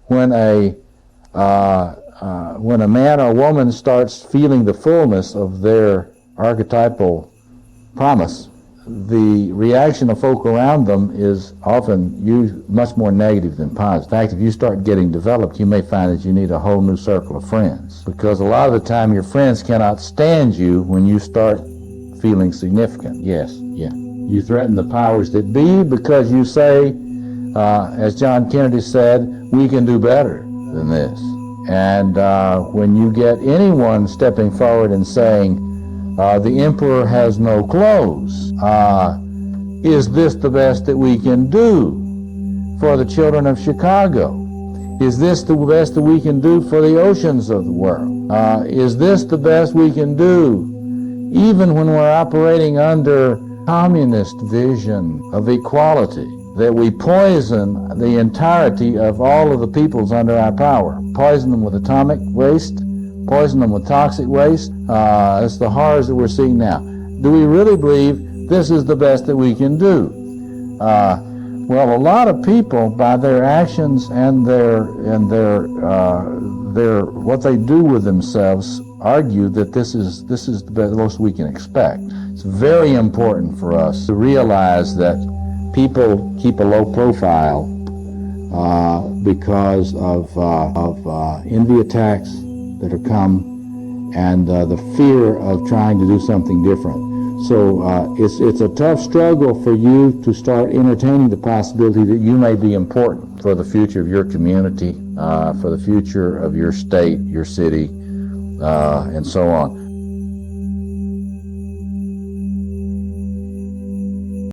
when a man or woman starts feeling the fullness of their archetypal promise, the reaction of folk around them is often much more negative than positive. In fact, if you start getting developed, you may find that you need a whole new circle of friends, because a lot of the time your friends cannot stand you when you start feeling significant. Yes, yeah. You threaten the powers that be because you say, as John Kennedy said, we can do better than this. And when you get anyone stepping forward and saying, the emperor has no clothes, is this the best that we can do for the children of Chicago? Is this the best that we can do for the oceans of the world? Is this the best we can do even when we're operating under communist vision of equality, that we poison the entirety of all of the peoples under our power, poison them with atomic waste, poison them with toxic waste? It's the horrors that we're seeing now. Do we really believe this is the best that we can do? Well, a lot of people, by their actions and their what they do with themselves, argue that this is the most we can expect. It's very important for us to realize that people keep a low profile because of envy attacks that are come, and the fear of trying to do something different. So it's a tough struggle for you to start entertaining the possibility that you may be important for the future of your community, for the future of your state, your city, and so on.